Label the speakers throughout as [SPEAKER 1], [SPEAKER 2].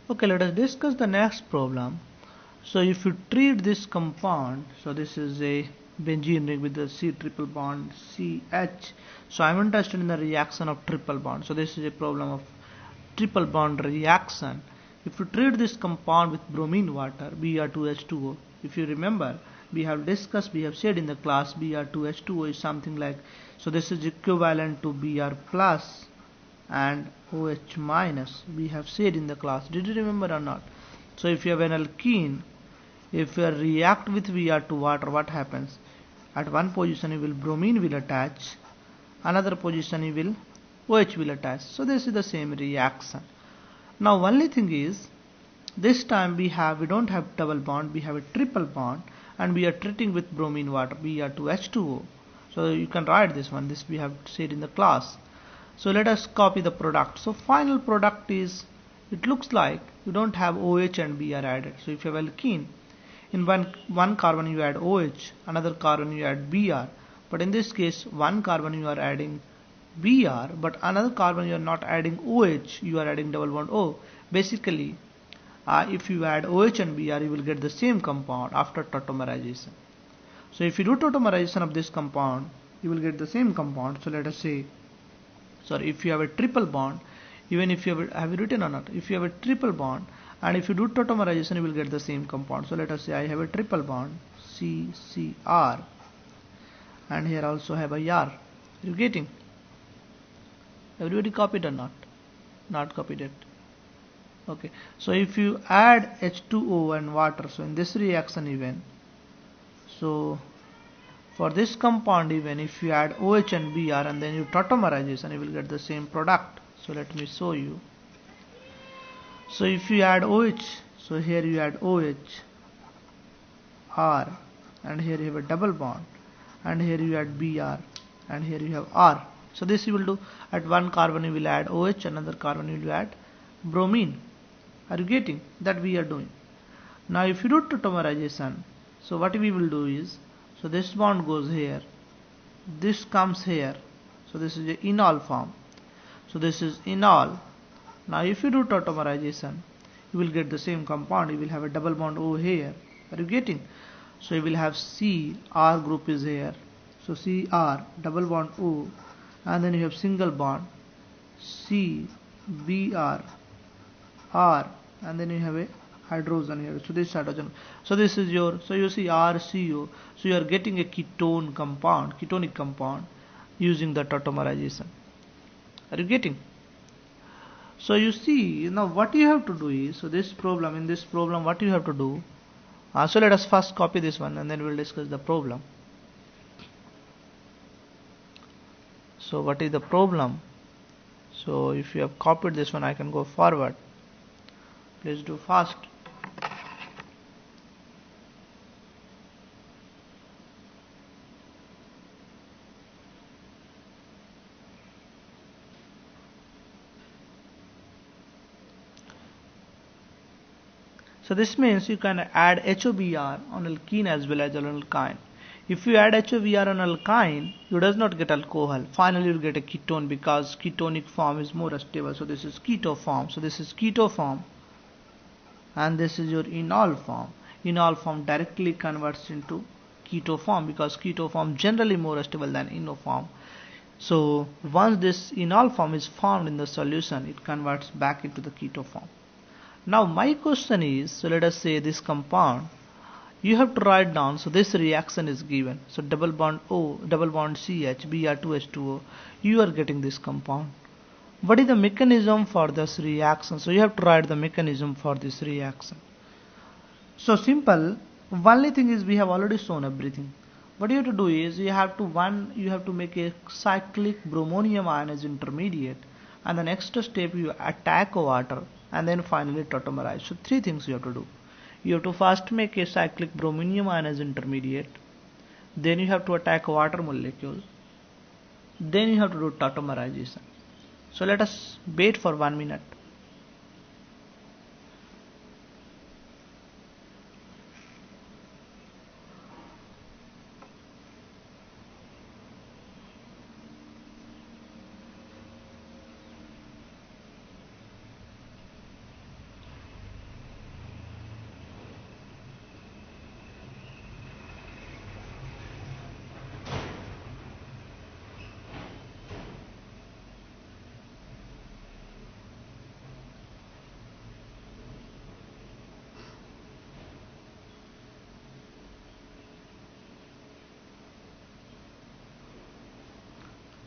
[SPEAKER 1] Okay, let us discuss the next problem. So if you treat this compound, so this is a benzene ring with the C triple bond CH. So I'm interested in the reaction of triple bond. So this is a problem of triple bond reaction. If you treat this compound with bromine water, Br2H2O, if you remember, we have discussed, we have said in the class Br2H2O is something like, so this is equivalent to Br plus and OH minus, we have said in the class. Did you remember or not? So if you have an alkene, if you react with Br to water, what happens? At one position you will bromine will attach, another position you will OH will attach. So this is the same reaction. Now only thing is, this time we don't have double bond, we have a triple bond, and we are treating with bromine water, Br2H2O. So you can write this one, this we have said in the class. So let us copy the product. So final product is, it looks like you don't have OH and Br added. So if you have alkene, in one carbon you add OH, another carbon you add Br. But in this case, one carbon you are adding Br, but another carbon you are not adding OH, you are adding double bond O. Basically, if you add OH and Br, you will get the same compound after tautomerization. So if you do tautomerization of this compound, you will get the same compound. So let us say, sorry, if you have a triple bond, even if you have you written or not, if you have a triple bond and if you do tautomerization, you will get the same compound. So let us say I have a triple bond CCr, and here also have a R. Are you getting? Everybody copied or not? Not copied it. Okay, so if you add H2O and water, so in this reaction even, so for this compound even if you add OH and Br and then you tautomerization, you will get the same product. So let me show you. So if you add OH, so here you add OH, R, and here you have a double bond, and here you add Br, and here you have R. So this you will do, at one carbon you will add OH, another carbon you will add bromine. Are you getting? That we are doing. Now if you do tautomerization, so what we will do is, so this bond goes here, this comes here, so this is a enol form, so this is enol. Now if you do tautomerization, you will get the same compound, you will have a double bond O here. Are you getting? So you will have C, R group is here, so Cr, double bond O, and then you have single bond C, Br, R, and then you have a hydrogen here. So this hydrogen, so this is your, so you see RCO, so you are getting a ketone compound, ketonic compound using the tautomerization. Are you getting? So you see, now what you have to do is, so this problem, in this problem what you have to do, so let us first copy this one and then we will discuss the problem. So what is the problem? So if you have copied this one, I can go forward. Please do fast. So this means you can add HOBr on alkene as well as on alkyne. If you add HOBr on alkyne, you does not get alcohol. Finally, you get a ketone because ketonic form is more stable. So this is keto form. So this is keto form, and this is your enol form. Enol form directly converts into keto form because keto form generally more stable than eno form. So once this enol form is found in the solution, it converts back into the keto form. Now my question is, so let us say this compound, you have to write down, so this reaction is given, so double bond O, double bond CH, Br2H2O, you are getting this compound. What is the mechanism for this reaction? So you have to write the mechanism for this reaction. So simple, only thing is we have already shown everything. What you have to do is, you have to make a cyclic bromonium ionized intermediate, and the next step you attack water, and then finally tautomerize. So three things you have to do. You have to first make a cyclic bromonium ionized intermediate, then you have to attack water molecules, then you have to do tautomerization. So let us wait for 1 minute.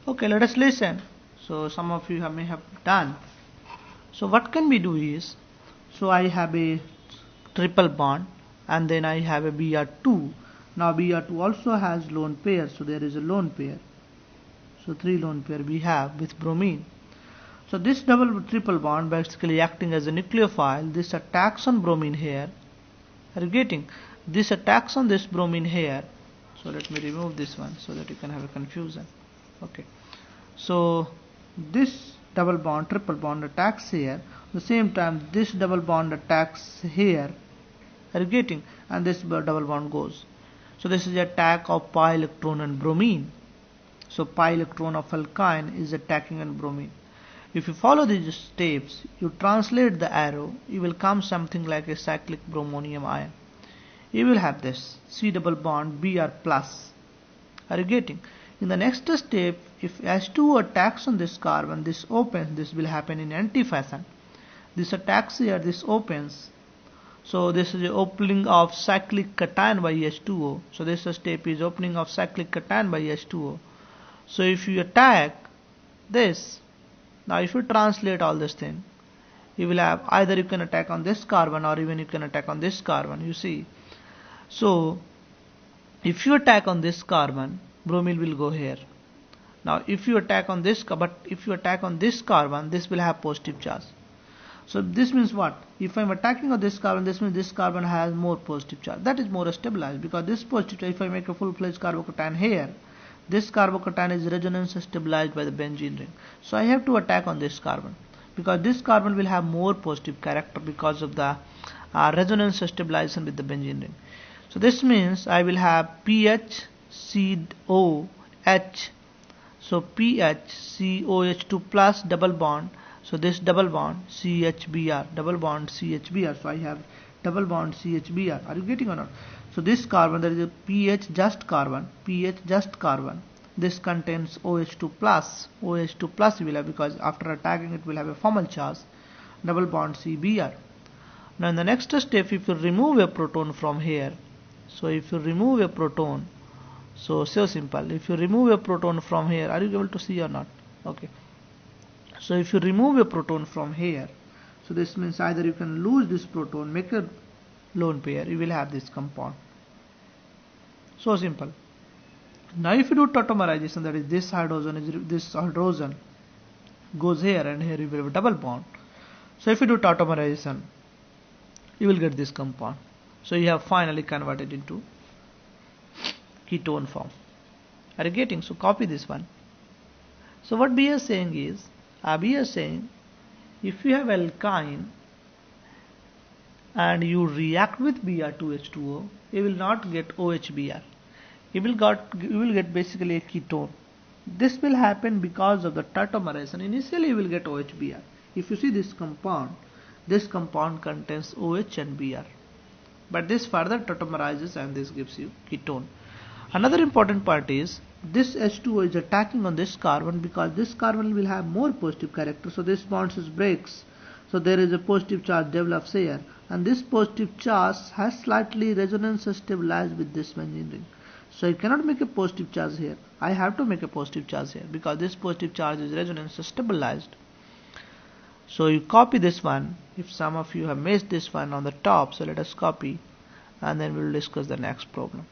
[SPEAKER 1] Okay, let us listen. So some of you may have done. So what can we do is, so I have a triple bond and then I have a Br2. Now Br2 also has lone pair, so there is a lone pair. So 3 lone pair we have with bromine. So this double triple bond basically acting as a nucleophile. This attacks on bromine here. Are you getting? This attacks on this bromine here. So let me remove this one so that you can have a confusion. Okay. So this double bond, triple bond attacks here. At the same time this double bond attacks here. Are you getting? And this double bond goes. So this is the attack of pi electron on bromine. So pi electron of alkyne is attacking on bromine. If you follow these steps, you translate the arrow, you will come something like a cyclic bromonium ion. You will have this C double bond Br plus. Are you getting? In the next step, if H2O attacks on this carbon, this opens, this will happen in anti-fashion. This attacks here, this opens. So this is the opening of cyclic cation by H2O. So this step is opening of cyclic cation by H2O. So if you attack this, now if you translate all this thing, you will have either you can attack on this carbon or even you can attack on this carbon, you see. So if you attack on this carbon, bromine will go here. Now if you attack on this, but if you attack on this carbon, this will have positive charge. So this means what? If I am attacking on this carbon, this means this carbon has more positive charge. That is more stabilized, because this positive charge, if I make a full-fledged carbocation here, this carbocation is resonance stabilized by the benzene ring. So I have to attack on this carbon, because this carbon will have more positive character because of the resonance stabilization with the benzene ring. So this means I will have PH COH. So PH COH2 plus double bond. So this double bond CHBr, double bond CHBr. So I have double bond CHBr. Are you getting or not? So this carbon, there is a pH just carbon, this contains OH2 plus. OH2 plus you will have, because after attacking it will have a formal charge, double bond CBr. Now in the next step, if you remove a proton from here, so if you remove a proton, so simple, if you remove a proton from here, are you able to see or not? Okay. So if you remove a proton from here, so this means either you can lose this proton, make a lone pair, you will have this compound. So simple. Now if you do tautomerization, that is this hydrogen goes here and here you will have a double bond. So if you do tautomerization, you will get this compound. So you have finally converted into ketone form. Are you getting? So copy this one. So what B is saying is, B is saying, if you have alkyne and you react with Br2H2O, you will not get OHBr. You will get basically a ketone. This will happen because of the tautomerization. Initially you will get OHBr. If you see this compound contains OH and Br. But this further tautomerizes and this gives you ketone. Another important part is, this H2O is attacking on this carbon because this carbon will have more positive character. So this bond breaks. So there is a positive charge develops here, and this positive charge has slightly resonance stabilized with this benzene ring. So I cannot make a positive charge here. I have to make a positive charge here because this positive charge is resonance stabilized. So you copy this one. If some of you have missed this one on the top, so let us copy and then we will discuss the next problem.